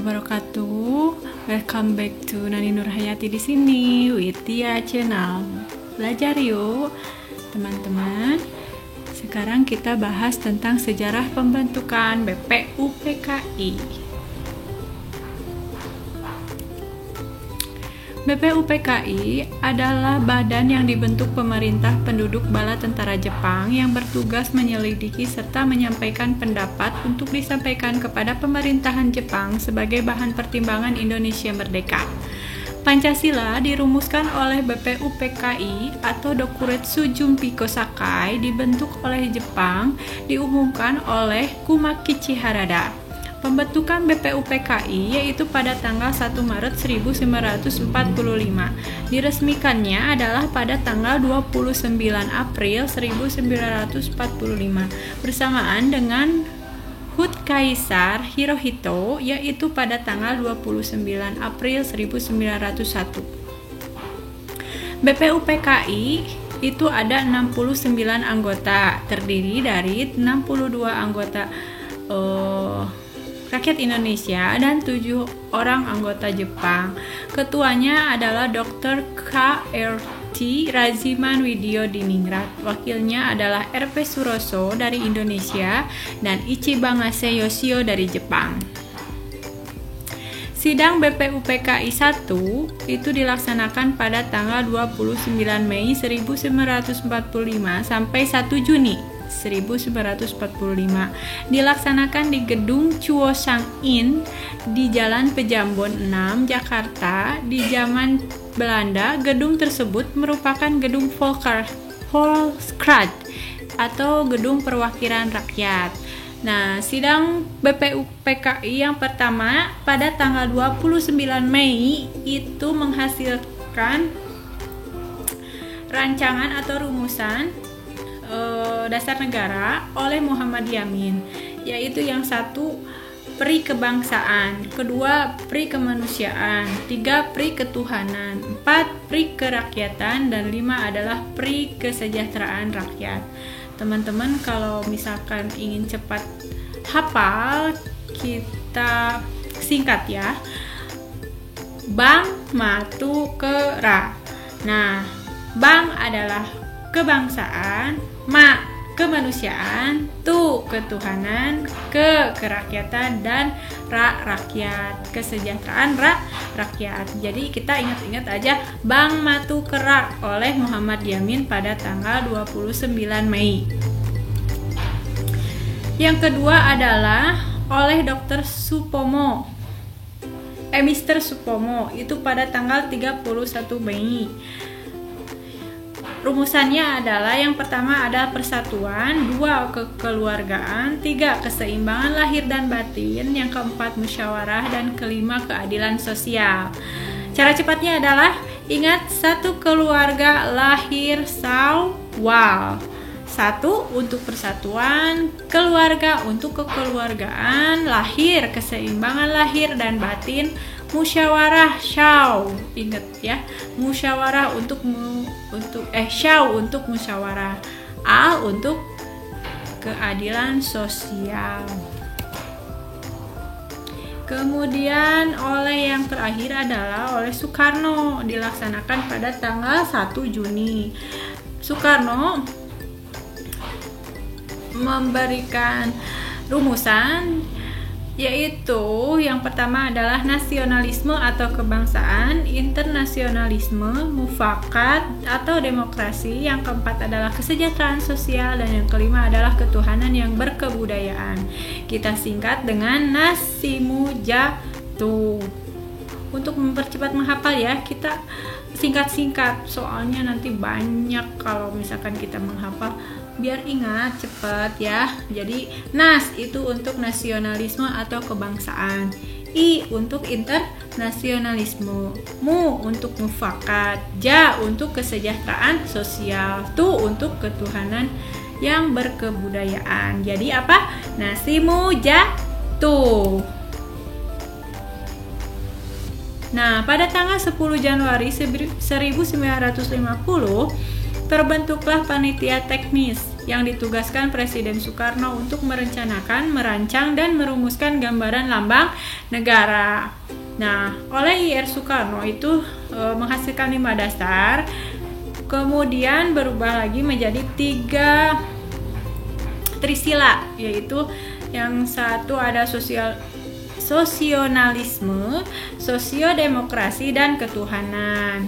wabarakatuh. Welcome back to Nani Nurhayati di sini with Tia Channel. Belajar yuk, teman-teman. Sekarang kita bahas tentang sejarah pembentukan BPUPKI. BPUPKI adalah badan yang dibentuk pemerintah penduduk bala tentara Jepang yang bertugas menyelidiki serta menyampaikan pendapat untuk disampaikan kepada pemerintahan Jepang sebagai bahan pertimbangan Indonesia merdeka. Pancasila dirumuskan oleh BPUPKI atau Dokuretsu Junpei Kosakai, dibentuk oleh Jepang, diumumkan oleh Kumakichi Harada. Pembentukan BPUPKI yaitu pada tanggal 1 Maret 1945. Diresmikannya adalah pada tanggal 29 April 1945 bersamaan dengan HUT Kaisar Hirohito yaitu pada tanggal 29 April 1901. BPUPKI itu ada 69 anggota, terdiri dari 62 anggota rakyat Indonesia dan 7 orang anggota Jepang. Ketuanya adalah Dr. K.R.T. Raziman Widyo Diningrat. Wakilnya adalah R.P. Suroso dari Indonesia dan Ichibangase Yoshio dari Jepang. Sidang BPUPKI 1 itu dilaksanakan pada tanggal 29 Mei 1945 sampai 1 Juni 1945, dilaksanakan di gedung Chuosang-in di Jalan Pejambon 6, Jakarta. Di zaman Belanda, gedung tersebut merupakan gedung Volkskrant atau gedung perwakilan rakyat. Nah, sidang BPUPKI yang pertama pada tanggal 29 Mei itu menghasilkan rancangan atau rumusan dasar negara oleh Muhammad Yamin, yaitu yang satu pri kebangsaan, kedua pri kemanusiaan, tiga pri ketuhanan, empat pri kerakyatan, dan lima adalah pri kesejahteraan rakyat. Teman-teman kalau misalkan ingin cepat hafal, kita singkat ya. Bang Matu Kera. Nah, Bang adalah kebangsaan, Ma kemanusiaan, Tu ketuhanan, kerakyatan, dan Ra rakyat, kesejahteraan rakyat. Jadi kita ingat-ingat aja Bang Matu Kera oleh Muhammad Yamin pada tanggal 29 Mei. Yang kedua adalah oleh Dr. Supomo, Mr. Supomo, itu pada tanggal 31 Mei. Rumusannya adalah yang pertama ada persatuan, dua kekeluargaan, tiga keseimbangan lahir dan batin, yang keempat musyawarah, dan kelima keadilan sosial. Cara cepatnya adalah ingat satu keluarga lahir sawal, satu untuk persatuan, keluarga untuk kekeluargaan, lahir keseimbangan lahir dan batin, musyawarah syaw, ingat ya, musyawarah untuk syaw untuk musyawarah, al untuk keadilan sosial. Kemudian oleh yang terakhir adalah oleh Soekarno, dilaksanakan pada tanggal 1 Juni. Soekarno memberikan rumusan, yaitu yang pertama adalah nasionalisme atau kebangsaan, internasionalisme, mufakat atau demokrasi, yang keempat adalah kesejahteraan sosial, dan yang kelima adalah ketuhanan yang berkebudayaan. Kita singkat dengan Nasimujatu. Untuk mempercepat menghafal ya, kita singkat-singkat, soalnya nanti banyak kalau misalkan kita menghafal, biar ingat cepat ya. Jadi nas itu untuk nasionalisme atau kebangsaan, I untuk internasionalisme, Mu untuk mufakat, Ja untuk kesejahteraan sosial, Tu untuk ketuhanan yang berkebudayaan. Jadi apa? Nasimujatu. Nah, pada tanggal 10 Januari 1950 terbentuklah panitia teknis yang ditugaskan Presiden Soekarno untuk merencanakan, merancang, dan merumuskan gambaran lambang negara. Nah, oleh IR Soekarno itu menghasilkan 5 dasar, kemudian berubah lagi menjadi 3 trisila, yaitu yang satu ada sosionalisme, sosiodemokrasi, dan ketuhanan.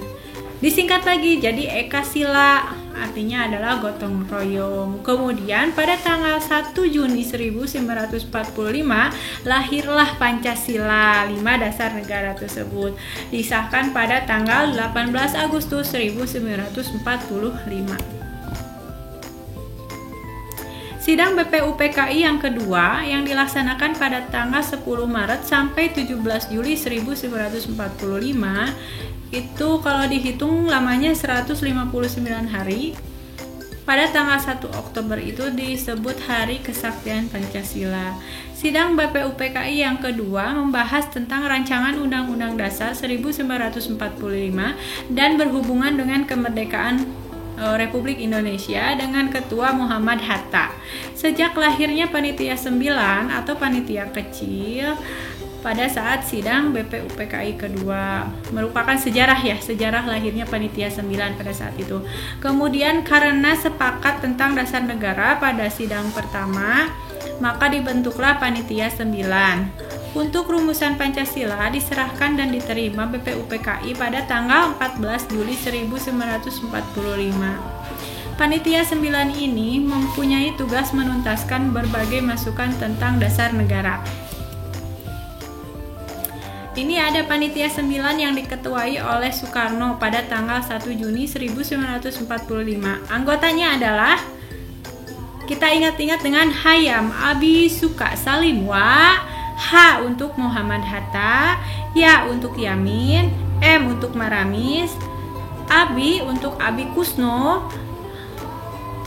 Disingkat lagi jadi Ekasila, artinya adalah gotong royong. Kemudian pada tanggal 1 Juni 1945 lahirlah Pancasila, 5 dasar negara tersebut. Disahkan pada tanggal 18 Agustus 1945. Sidang BPUPKI yang kedua yang dilaksanakan pada tanggal 10 Maret sampai 17 Juli 1945 itu kalau dihitung lamanya 159 hari. Pada tanggal 1 Oktober itu disebut Hari Kesaktian Pancasila. Sidang BPUPKI yang kedua membahas tentang rancangan Undang-Undang Dasar 1945 dan berhubungan dengan kemerdekaan Republik Indonesia dengan Ketua Muhammad Hatta. Sejak lahirnya Panitia 9 atau Panitia Kecil pada saat sidang BPUPKI kedua, merupakan sejarah lahirnya Panitia 9 pada saat itu. Kemudian karena sepakat tentang dasar negara pada sidang pertama, maka dibentuklah Panitia 9. Untuk rumusan Pancasila diserahkan dan diterima BPUPKI pada tanggal 14 Juli 1945. Panitia 9 ini mempunyai tugas menuntaskan berbagai masukan tentang dasar negara. Ini ada Panitia 9 yang diketuai oleh Soekarno pada tanggal 1 Juni 1945. Anggotanya adalah, kita ingat-ingat dengan Hayam Abi Suka Salimwa, H untuk Muhammad Hatta, Ya untuk Yamin, M untuk Maramis, Abi untuk Abi Kusno,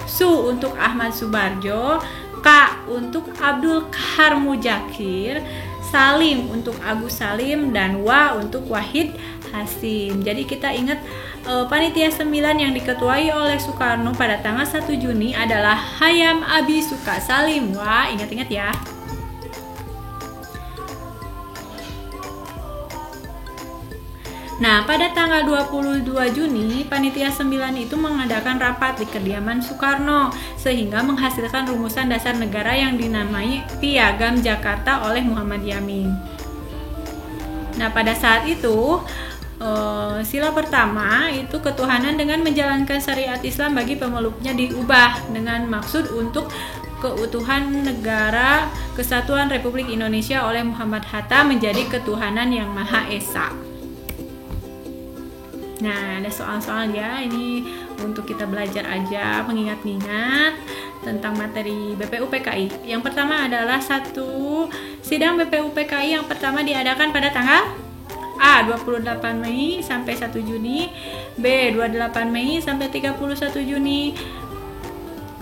Su untuk Ahmad Subarjo, K untuk Abdul Kahar Mujakir, Salim untuk Agus Salim, dan Wa untuk Wahid Hasim. Jadi kita ingat Panitia 9 yang diketuai oleh Soekarno pada tanggal 1 Juni adalah Hayam Abi Suka Salim Wa. Ingat-ingat ya. Nah, pada tanggal 22 Juni, Panitia 9 itu mengadakan rapat di kediaman Soekarno sehingga menghasilkan rumusan dasar negara yang dinamai Piagam Jakarta oleh Muhammad Yamin. Nah, pada saat itu sila pertama itu ketuhanan dengan menjalankan syariat Islam bagi pemeluknya diubah dengan maksud untuk keutuhan negara Kesatuan Republik Indonesia oleh Muhammad Hatta menjadi ketuhanan yang Maha Esa. Nah, ada soal-soal ya, ini untuk kita belajar aja, mengingat-ingat tentang materi BPUPKI. Yang pertama adalah 1. Sidang BPUPKI yang pertama diadakan pada tanggal A. 28 Mei sampai 1 Juni, B. 28 Mei sampai 31 Juni,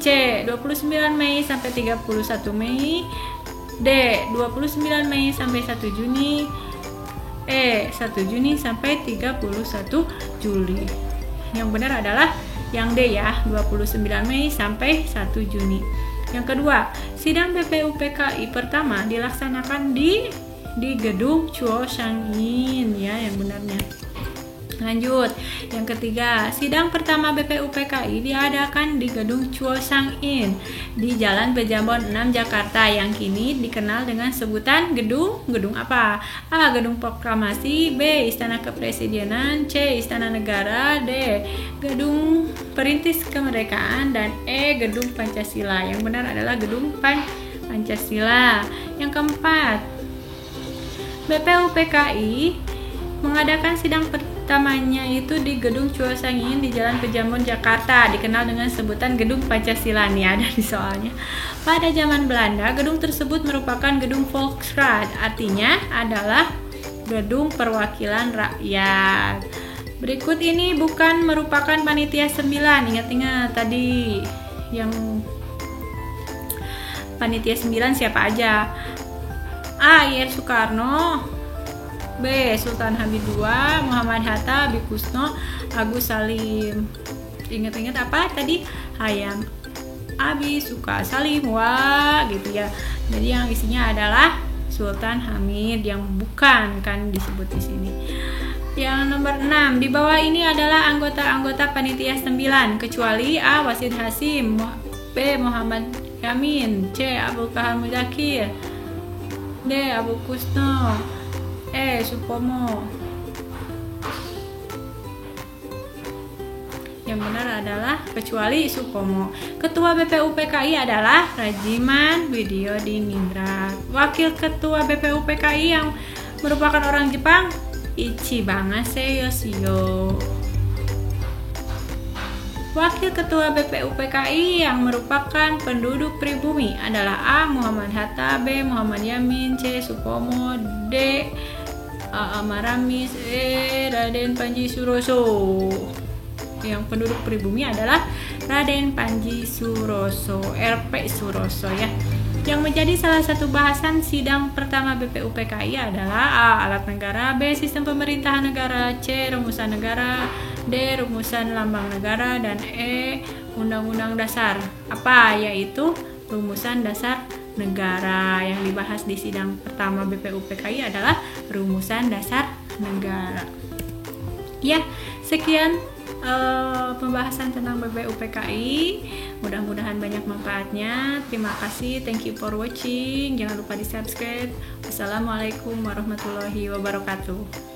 C. 29 Mei sampai 31 Mei, D. 29 Mei sampai 1 Juni, E. 1 Juni sampai 31 Juli. Yang benar adalah yang D ya, 29 Mei sampai 1 Juni. Yang kedua, sidang BPUPKI pertama dilaksanakan di gedung Chuo Shangin ya, yang benarnya. Lanjut, yang ketiga, sidang pertama BPUPKI diadakan di gedung Chuo Shangin di Jalan Bejambon 6 Jakarta yang kini dikenal dengan sebutan gedung apa? A. Gedung Proklamasi, B. Istana Kepresidenan, C. Istana Negara, D. Gedung Perintis Kemerdekaan, dan E. Gedung Pancasila. Yang benar adalah Gedung Pancasila. Yang keempat, BPUPKI mengadakan sidang pertamanya itu di gedung Chuo Shangin di Jalan Bejambon Jakarta, dikenal dengan sebutan Gedung Pancasila. Nih ada di soalnya. Pada zaman Belanda, gedung tersebut merupakan gedung Volksraad, artinya adalah gedung perwakilan rakyat. Berikut ini bukan merupakan Panitia 9. Ingat-ingat tadi yang Panitia 9 siapa aja? A. IR Soekarno, B. Sultan Hamid II, Muhammad Hatta, Abi Kusno, Agus Salim. Ingat-ingat apa tadi? Hayam Abi Suka Salim, wah gitu ya. Jadi yang isinya adalah Sultan Hamid yang bukan kan disebut di sini. Yang nomor 6, di bawah ini adalah anggota-anggota panitia 9 kecuali A. Wasid Hasim, B. Muhammad Yamin, C. Abdul Kahar Mudakir, D. Abu Kusno, E. Supomo. Yang benar adalah kecuali Supomo. Ketua BPUPKI adalah Rajiman Widyodiningrat. Wakil Ketua BPUPKI yang merupakan orang Jepang, Ichibangase Yoshio. Wakil Ketua BPUPKI yang merupakan penduduk pribumi adalah A. Muhammad Hatta, B. Muhammad Yamin, C. Supomo, D. Maramis, E. Raden Panji Suroso. Yang penduduk pribumi adalah Raden Panji Suroso, RP Suroso ya. Yang menjadi salah satu bahasan sidang pertama BPUPKI adalah A. Alat negara, B. Sistem pemerintahan negara, C. Rumusan negara, D. Rumusan lambang negara, dan E. Undang-undang dasar. Apa? Yaitu rumusan dasar negara. Yang dibahas di sidang pertama BPUPKI adalah rumusan dasar negara. Ya, sekian pembahasan tentang BPUPKI. Mudah-mudahan banyak manfaatnya. Terima kasih, thank you for watching. Jangan lupa di subscribe. Wassalamualaikum warahmatullahi wabarakatuh.